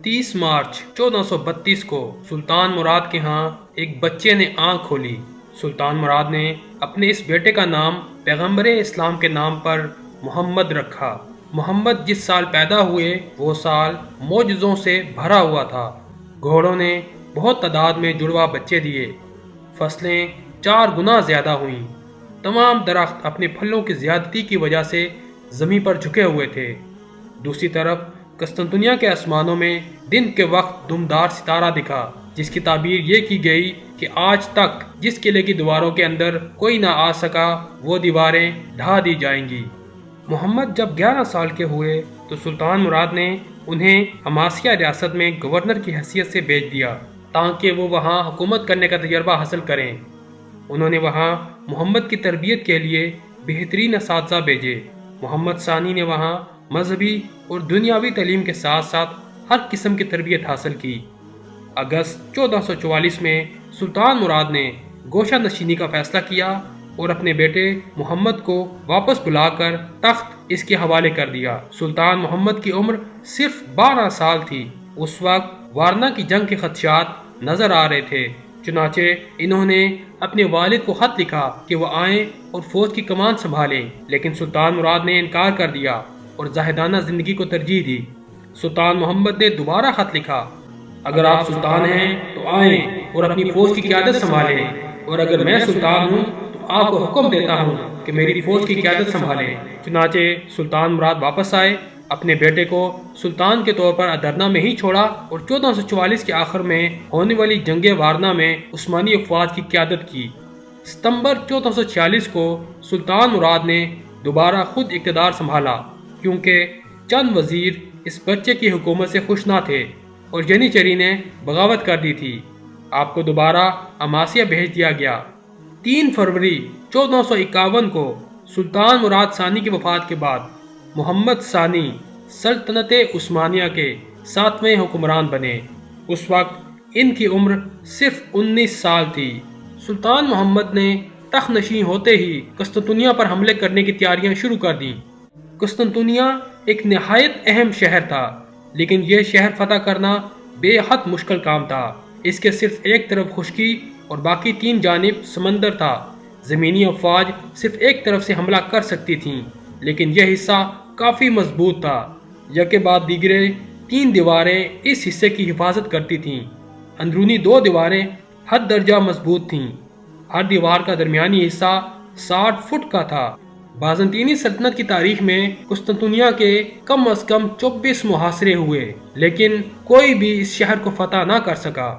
30 مارچ 1432 کو سلطان مراد کے ہاں ایک بچے نے آنکھ کھولی۔ سلطان مراد نے اپنے اس بیٹے کا نام پیغمبر اسلام کے نام پر محمد رکھا۔ محمد جس سال پیدا ہوئے وہ سال معجزوں سے بھرا ہوا تھا۔ گھوڑوں نے بہت تعداد میں جڑواں بچے دیے، فصلیں 4 گنا زیادہ ہوئیں، تمام درخت اپنے پھلوں کی زیادتی کی وجہ سے زمین پر جھکے ہوئے تھے۔ دوسری طرف قسطنطنیہ کے آسمانوں میں دن کے وقت دمدار ستارہ دکھا، جس کی تعبیر یہ کی گئی کہ آج تک جس قلعے کی دیواروں کے اندر کوئی نہ آ سکا وہ دیواریں ڈھا دی جائیں گی۔ محمد جب 11 سال کے ہوئے تو سلطان مراد نے انہیں اماسیہ ریاست میں گورنر کی حیثیت سے بھیج دیا تاکہ وہ وہاں حکومت کرنے کا تجربہ حاصل کریں۔ انہوں نے وہاں محمد کی تربیت کے لیے بہترین اساتذہ بھیجے۔ محمد ثانی نے وہاں مذہبی اور دنیاوی تعلیم کے ساتھ ساتھ ہر قسم کی تربیت حاصل کی۔ اگست 1444 میں سلطان مراد نے گوشہ نشینی کا فیصلہ کیا اور اپنے بیٹے محمد کو واپس بلا کر تخت اس کے حوالے کر دیا۔ سلطان محمد کی عمر صرف 12 سال تھی۔ اس وقت وارنا کی جنگ کے خدشات نظر آ رہے تھے، چنانچہ انہوں نے اپنے والد کو خط لکھا کہ وہ آئیں اور فوج کی کمان سنبھالیں، لیکن سلطان مراد نے انکار کر دیا اور زاہدانہ زندگی کو ترجیح دی۔ سلطان محمد نے دوبارہ خط لکھا، اگر آپ سلطان ہیں تو آئیں اور اپنی فوج کی قیادت سنبھالیں، اور اگر میں سلطان ہوں تو آپ کو حکم دیتا ہوں کہ میری فوج کی قیادت سنبھالیں۔ چنانچہ سلطان مراد واپس آئے، اپنے بیٹے کو سلطان کے طور پر ادرنا میں ہی چھوڑا اور 1444 کے آخر میں ہونے والی جنگ وارنا میں عثمانی افواج کی قیادت کی۔ ستمبر 1446 کو سلطان مراد نے دوبارہ خود اقتدار سنبھالا، کیونکہ چند وزیر اس بچے کی حکومت سے خوش نہ تھے اور ینیچری نے بغاوت کر دی تھی۔ آپ کو دوبارہ اماسیہ بھیج دیا گیا۔ 3 فروری 1451 کو سلطان مراد ثانی کی وفات کے بعد محمد ثانی سلطنت عثمانیہ کے 7ویں حکمران بنے۔ اس وقت ان کی عمر صرف 19 سال تھی۔ سلطان محمد نے تخت نشین ہوتے ہی قسطنطنیہ پر حملے کرنے کی تیاریاں شروع کر دیں۔ قسطنطنیہ ایک نہایت اہم شہر تھا، لیکن یہ شہر فتح کرنا بے حد مشکل کام تھا۔ اس کے صرف ایک طرف خشکی اور باقی 3 جانب سمندر تھا۔ زمینی افواج صرف ایک طرف سے حملہ کر سکتی تھیں، لیکن یہ حصہ کافی مضبوط تھا۔ یکے بعد دیگرے 3 دیواریں اس حصے کی حفاظت کرتی تھیں۔ اندرونی 2 دیواریں حد درجہ مضبوط تھیں۔ ہر دیوار کا درمیانی حصہ 60 فٹ کا تھا۔ بازنطینی سلطنت کی تاریخ میں قسطنطنیہ کے کم از کم 24 محاصرے ہوئے، لیکن کوئی بھی اس شہر کو فتح نہ کر سکا۔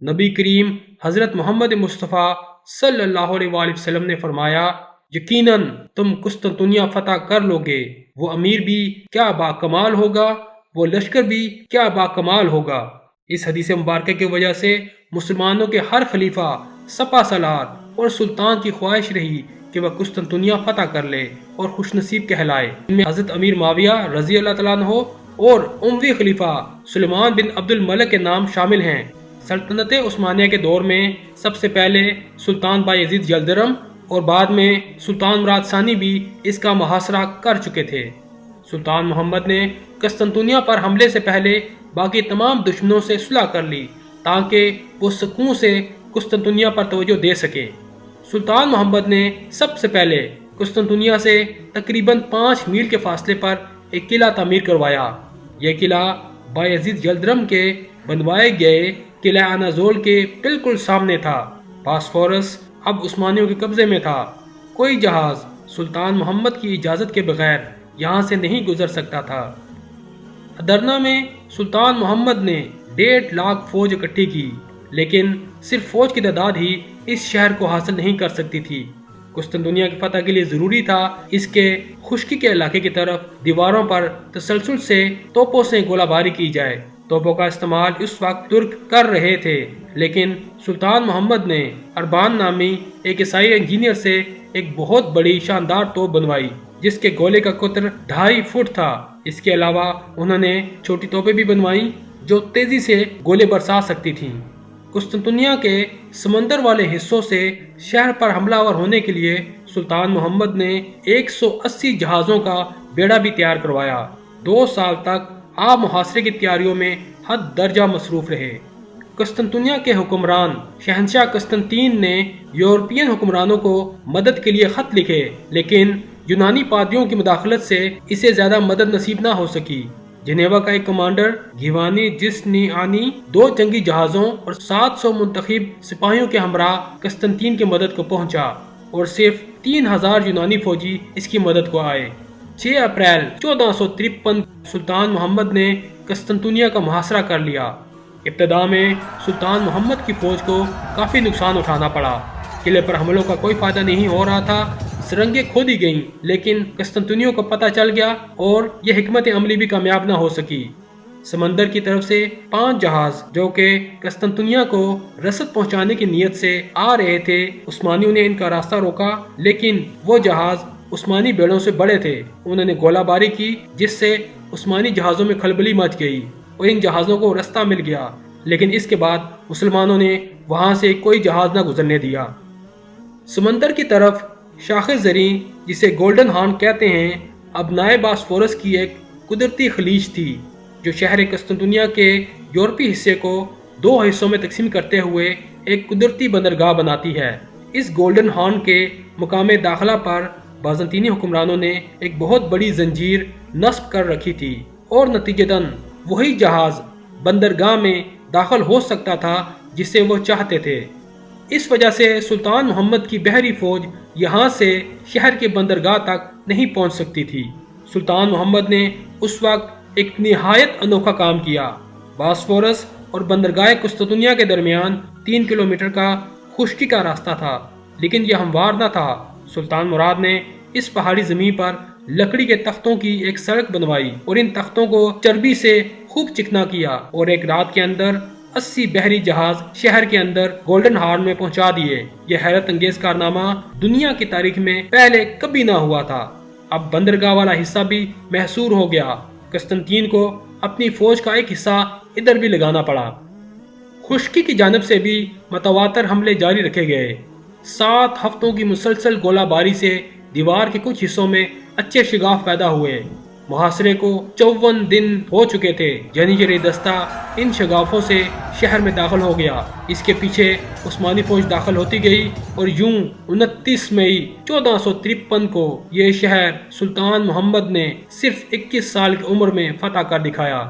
نبی کریم حضرت محمد مصطفیٰ صلی اللہ علیہ وآلہ وسلم نے فرمایا، یقیناً تم قسطنطنیہ فتح کر لو گے۔ وہ امیر بھی کیا باکمال ہوگا، وہ لشکر بھی کیا باکمال ہوگا۔ اس حدیث مبارکہ کی وجہ سے مسلمانوں کے ہر خلیفہ سپہ سالار اور سلطان کی خواہش رہی کہ وہ قسطنطنیہ فتح کر لے اور خوش نصیب کہلائے۔ ان میں حضرت امیر معاویہ رضی اللہ تعالیٰ عنہ اور اموی خلیفہ سلیمان بن عبد الملک کے نام شامل ہیں۔ سلطنت عثمانیہ کے دور میں سب سے پہلے سلطان بایزید یلدرم اور بعد میں سلطان مراد ثانی بھی اس کا محاصرہ کر چکے تھے۔ سلطان محمد نے قسطنطنیہ پر حملے سے پہلے باقی تمام دشمنوں سے صلح کر لی تاکہ وہ سکون سے قسطنطنیہ پر توجہ دے سکیں۔ سلطان محمد نے سب سے پہلے قسطنطنیہ سے تقریباً 5 میل کے فاصلے پر ایک قلعہ تعمیر کروایا۔ یہ قلعہ بایزید یلدرم کے بنوائے گئے قلعہ انازول کے بالکل سامنے تھا۔ باسفورس اب عثمانیوں کے قبضے میں تھا۔ کوئی جہاز سلطان محمد کی اجازت کے بغیر یہاں سے نہیں گزر سکتا تھا۔ ادرنا میں سلطان محمد نے 1.5 لاکھ فوج اکٹھی کی، لیکن صرف فوج کی تعداد ہی اس شہر کو حاصل نہیں کر سکتی تھی۔ قسطنطنیہ کی فتح کے لیے ضروری تھا اس کے خشکی کے علاقے کی طرف دیواروں پر تسلسل سے توپوں سے گولہ باری کی جائے۔ توپوں کا استعمال اس وقت ترک کر رہے تھے، لیکن سلطان محمد نے اربان نامی ایک عیسائی انجینئر سے ایک بہت بڑی شاندار توپ بنوائی جس کے گولے کا قطر 2.5 فٹ تھا۔ اس کے علاوہ انہوں نے چھوٹی توپیں بھی بنوائیں جو تیزی سے گولے برسا سکتی تھیں۔ قسطنطنیہ کے سمندر والے حصوں سے شہر پر حملہ آور ہونے کے لیے سلطان محمد نے 180 جہازوں کا بیڑا بھی تیار کروایا۔ 2 سال تک آپ محاصرے کی تیاریوں میں حد درجہ مصروف رہے۔ قسطنطنیہ کے حکمران شہنشاہ قسطنطین نے یورپین حکمرانوں کو مدد کے لیے خط لکھے، لیکن یونانی پادریوں کی مداخلت سے اسے زیادہ مدد نصیب نہ ہو سکی۔ جنیوا کا ایک کمانڈر گیوانی جسٹینیانی 2 جنگی جہازوں اور 700 منتخب سپاہیوں کے ہمراہ قسطنطین کی مدد کو پہنچا اور صرف 3000 یونانی فوجی اس کی مدد کو آئے۔ 6 اپریل 1453 سلطان محمد نے قسطنطنیہ کا محاصرہ کر لیا۔ ابتدا میں سلطان محمد کی فوج کو کافی نقصان اٹھانا پڑا۔ قلعے پر حملوں کا کوئی فائدہ نہیں ہو رہا تھا، سرنگیں کھودی گئیں، لیکن قسطنطنیوں کو پتہ چل گیا اور یہ حکمت عملی بھی کامیاب نہ ہو سکی۔ سمندر کی طرف سے 5 جہاز جو کہ قسطنطنیہ کو رسد پہنچانے کی نیت سے آ رہے تھے، عثمانیوں نے ان کا راستہ روکا، لیکن وہ جہاز عثمانی بیڑوں سے بڑے تھے۔ انہوں نے گولہ باری کی جس سے عثمانی جہازوں میں کھلبلی مچ گئی اور ان جہازوں کو رستہ مل گیا، لیکن اس کے بعد مسلمانوں نے وہاں سے کوئی جہاز نہ گزرنے دیا۔ سمندر کی طرف شاخ زریں جسے گولڈن ہارن کہتے ہیں، ابنائے باسفورس کی ایک قدرتی خلیج تھی جو شہر قسطنطنیہ کے یورپی حصے کو 2 حصوں میں تقسیم کرتے ہوئے ایک قدرتی بندرگاہ بناتی ہے۔ اس گولڈن ہارن کے مقام داخلہ پر بازنطینی حکمرانوں نے ایک بہت بڑی زنجیر نصب کر رکھی تھی اور نتیجتاً وہی جہاز بندرگاہ میں داخل ہو سکتا تھا جسے وہ چاہتے تھے۔ اس وجہ سے سلطان محمد کی بحری فوج یہاں سے شہر کے بندرگاہ تک نہیں پہنچ سکتی تھی۔ سلطان محمد نے اس وقت ایک نہایت انوکھا کام کیا۔ باسفورس اور بندرگاہ قسطنطنیہ کے درمیان 3 کلومیٹر کا خشکی کا راستہ تھا، لیکن یہ ہموار نہ تھا۔ سلطان مراد نے اس پہاڑی زمین پر لکڑی کے تختوں کی ایک سڑک بنوائی اور ان تختوں کو چربی سے خوب چکنا کیا اور ایک رات کے اندر 80 بحری جہاز شہر کے اندر گولڈن ہارن میں پہنچا دیے۔ یہ حیرت انگیز کارنامہ دنیا کی تاریخ میں پہلے کبھی نہ ہوا تھا۔ اب بندرگاہ والا حصہ بھی محصور ہو گیا۔ قسطنطین کو اپنی فوج کا ایک حصہ ادھر بھی لگانا پڑا۔ خشکی کی جانب سے بھی متواتر حملے جاری رکھے گئے۔ 7 ہفتوں کی مسلسل گولہ باری سے دیوار کے کچھ حصوں میں اچھے شگاف پیدا ہوئے۔ محاصرے کو 54 دن ہو چکے تھے، جنیجری دستہ ان شگافوں سے شہر میں داخل ہو گیا۔ اس کے پیچھے عثمانی فوج داخل ہوتی گئی اور یوں 29 مئی 1453 کو یہ شہر سلطان محمد نے صرف 21 سال کی عمر میں فتح کر دکھایا۔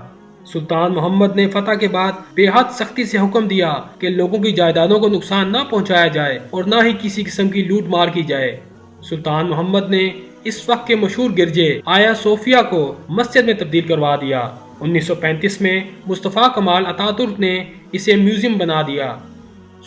سلطان محمد نے فتح کے بعد بے حد سختی سے حکم دیا کہ لوگوں کی جائیدادوں کو نقصان نہ پہنچایا جائے اور نہ ہی کسی قسم کی لوٹ مار کی جائے۔ سلطان محمد نے اس وقت کے مشہور گرجے آیا صوفیہ کو مسجد میں تبدیل کروا دیا۔ 1935 میں مصطفیٰ کمال اتاترک نے اسے میوزیم بنا دیا۔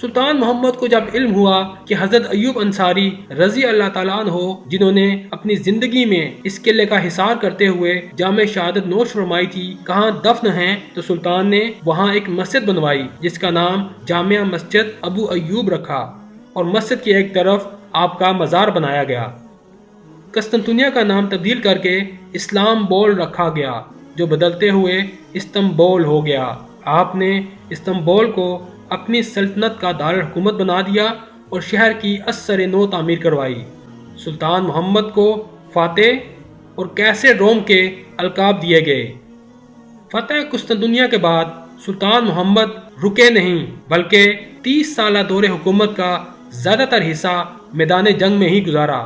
سلطان محمد کو جب علم ہوا کہ حضرت ایوب انصاری رضی اللہ تعالیٰ عنہ جنہوں نے اپنی زندگی میں اس قلعے کا حصار کرتے ہوئے جامع شہادت نوش فرمائی تھی کہاں دفن ہیں، تو سلطان نے وہاں ایک مسجد بنوائی جس کا نام جامع مسجد ابو ایوب رکھا اور مسجد کی ایک طرف آپ کا مزار بنایا گیا۔ قسطنطنیہ کا نام تبدیل کر کے اسلام بول رکھا گیا جو بدلتے ہوئے استنبول ہو گیا۔ آپ نے استنبول کو اپنی سلطنت کا دارالحکومت بنا دیا اور شہر کی اثر نو تعمیر کروائی۔ سلطان محمد کو فاتح اور کیسر روم کے القاب دیے گئے۔ فتح قسطنطنیہ کے بعد سلطان محمد رکے نہیں بلکہ 30 سالہ دور حکومت کا زیادہ تر حصہ میدان جنگ میں ہی گزارا۔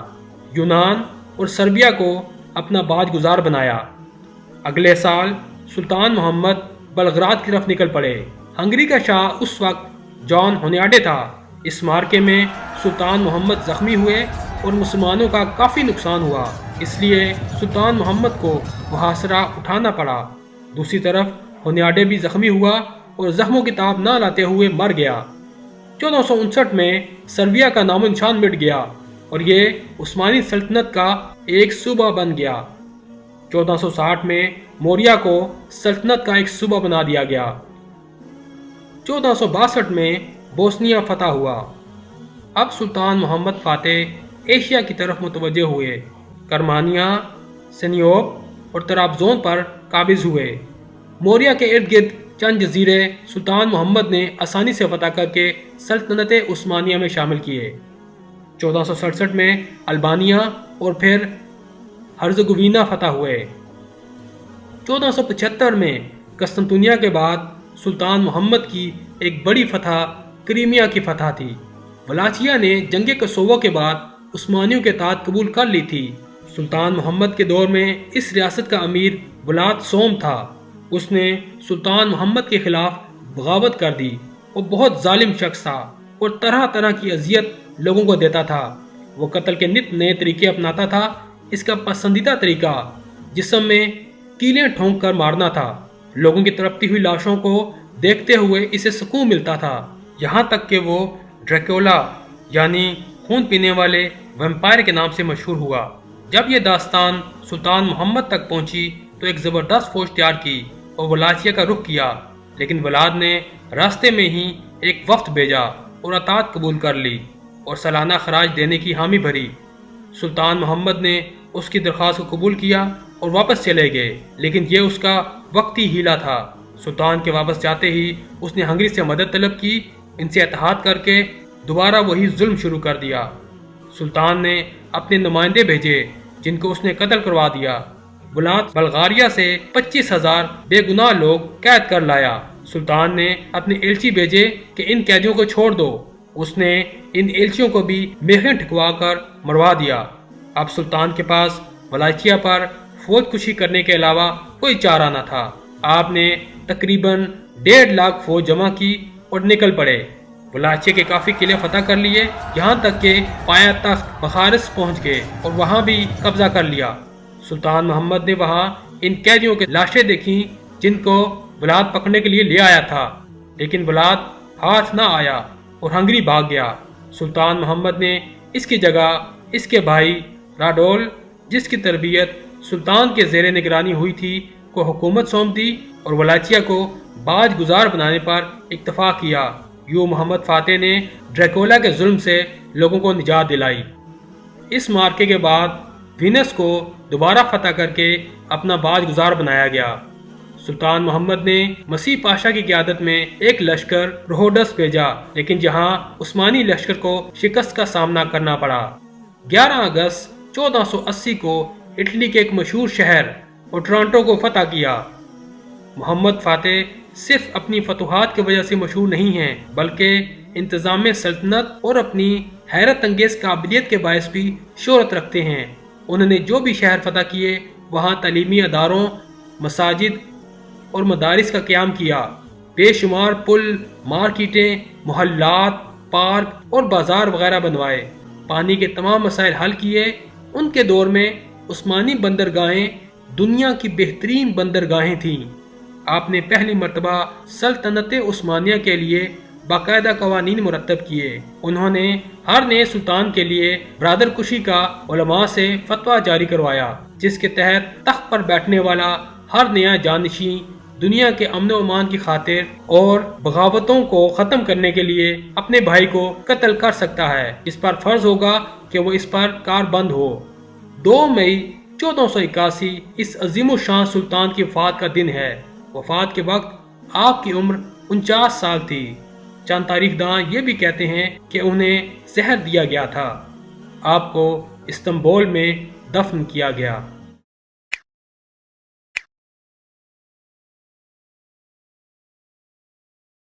یونان اور سربیا کو اپنا باج گزار بنایا۔ اگلے سال سلطان محمد بلغراد کی طرف نکل پڑے۔ ہنگری کا شاہ اس وقت جان ہونیاڈے تھا۔ اس مارکے میں سلطان محمد زخمی ہوئے اور مسلمانوں کا کافی نقصان ہوا، اس لیے سلطان محمد کو محاصرہ اٹھانا پڑا۔ دوسری طرف ہونیاڈے بھی زخمی ہوا اور زخموں کی تاب نہ لاتے ہوئے مر گیا۔ 1459 میں سربیا کا نام و نشان مٹ گیا اور یہ عثمانی سلطنت کا ایک صوبہ بن گیا۔ 1460 میں موریا کو سلطنت کا ایک صوبہ بنا دیا گیا۔ 1462 میں بوسنیا فتح ہوا۔ اب سلطان محمد فاتح ایشیا کی طرف متوجہ ہوئے۔ کرمانیا، سنیوب اور ترابزون پر قابض ہوئے۔ موریا کے ارد گرد چند جزیرے سلطان محمد نے آسانی سے فتح کر کے سلطنت عثمانیہ میں شامل کیے۔ 1467 میں البانیا اور پھر ہرزگوینا فتح ہوئے۔ 1475 میں قسطنطنیہ کے بعد سلطان محمد کی ایک بڑی فتح کریمیا کی فتح تھی۔ ولاچیا نے جنگ کوسوو کے بعد عثمانیوں کے اطاعت قبول کر لی تھی۔ سلطان محمد کے دور میں اس ریاست کا امیر ولاد سوم تھا۔ اس نے سلطان محمد کے خلاف بغاوت کر دی۔ وہ بہت ظالم شخص تھا اور طرح طرح کی اذیت لوگوں کو دیتا تھا۔ وہ قتل کے نت نئے طریقے اپناتا تھا۔ اس کا پسندیدہ طریقہ جسم میں کیلیں ٹھونک کر مارنا تھا۔ لوگوں کی تڑپتی ہوئی لاشوں کو دیکھتے ہوئے اسے سکون ملتا تھا، یہاں تک کہ وہ ڈریکولا یعنی خون پینے والے ویمپائر کے نام سے مشہور ہوا۔ جب یہ داستان سلطان محمد تک پہنچی تو ایک زبردست فوج تیار کی اور ولاچیا کا رخ کیا، لیکن ولاد نے راستے میں ہی ایک وفد بھیجا اور اطاعت قبول کر لی اور سالانہ خراج دینے کی حامی بھری۔ سلطان محمد نے اس کی درخواست کو قبول کیا اور واپس چلے گئے، لیکن یہ اس کا وقتی ہیلا تھا۔ سلطان کے واپس جاتے ہی اس نے ہنگری سے مدد طلب کی، ان سے اتحاد کر کے دوبارہ وہی ظلم شروع کر دیا۔ سلطان نے اپنے نمائندے بھیجے جن کو اس نے قتل کروا دیا۔ ولاد بلغاریہ سے 25,000 بے گناہ لوگ قید کر لایا۔ سلطان نے اپنے ایلچی بھیجے کہ ان قیدیوں کو چھوڑ دو۔ اس نے ان ایلچیوں کو بھی میخیں ٹھکوا کر مروا دیا۔ اب سلطان کے پاس ولاچیا پر فوج کشی کرنے کے علاوہ کوئی چارہ نہ تھا۔ آپ نے تقریباً 1.5 لاکھ فوج جمع کی اور نکل پڑے۔ ولاچیا کے کافی قلعے فتح کر لیے، یہاں تک کہ پایا تخت بخارس پہنچ گئے اور وہاں بھی قبضہ کر لیا۔ سلطان محمد نے وہاں ان قیدیوں کے لاشیں دیکھیں جن کو ولاد پکڑنے کے لیے لے آیا تھا، لیکن ولاد ہاتھ نہ آیا اور ہنگری بھاگ گیا۔ سلطان محمد نے اس کی جگہ اس کے بھائی راڈول، جس کی تربیت سلطان کے زیر نگرانی ہوئی تھی، کو حکومت سونپ دی اور ولاچیا کو باج گزار بنانے پر اتفاق کیا۔ یوں محمد فاتح نے ڈریکولا کے ظلم سے لوگوں کو نجات دلائی۔ اس معرکے کے بعد وینس کو دوبارہ فتح کر کے اپنا باج گزار بنایا گیا۔ سلطان محمد نے مسیح پاشا کی قیادت میں ایک لشکر روہوڈس بھیجا، لیکن جہاں عثمانی لشکر کو شکست کا سامنا کرنا پڑا۔ 11 اگست 1480 کو اٹلی کے ایک مشہور شہر اوٹرانٹو کو فتح کیا۔ محمد فاتح صرف اپنی فتوحات کی وجہ سے مشہور نہیں ہیں، بلکہ انتظام سلطنت اور اپنی حیرت انگیز قابلیت کے باعث بھی شہرت رکھتے ہیں۔ انہوں نے جو بھی شہر فتح کیے وہاں تعلیمی اداروں، مساجد اور مدارس کا قیام کیا، بے شمار پل، مارکیٹیں، محلات، پارک اور بازار وغیرہ بنوائے، پانی کے تمام مسائل حل کیے۔ ان کے دور میں عثمانی بندرگاہیں دنیا کی بہترین بندرگاہیں تھیں۔ آپ نے پہلی مرتبہ سلطنت عثمانیہ کے لیے باقاعدہ قوانین مرتب کیے۔ انہوں نے ہر نئے سلطان کے لیے برادر کشی کا علماء سے فتویٰ جاری کروایا، جس کے تحت تخت پر بیٹھنے والا ہر نیا جانشین دنیا کے امن و امان کی خاطر اور بغاوتوں کو ختم کرنے کے لیے اپنے بھائی کو قتل کر سکتا ہے۔ اس پر فرض ہوگا کہ وہ اس پر کاربند ہو۔ 2 مئی 1481 اس عظیم الشان سلطان کی وفات کا دن ہے۔ وفات کے وقت آپ کی عمر 49 سال تھی۔ چند تاریخ داں یہ بھی کہتے ہیں کہ انہیں زہر دیا گیا تھا۔ آپ کو استنبول میں دفن کیا گیا۔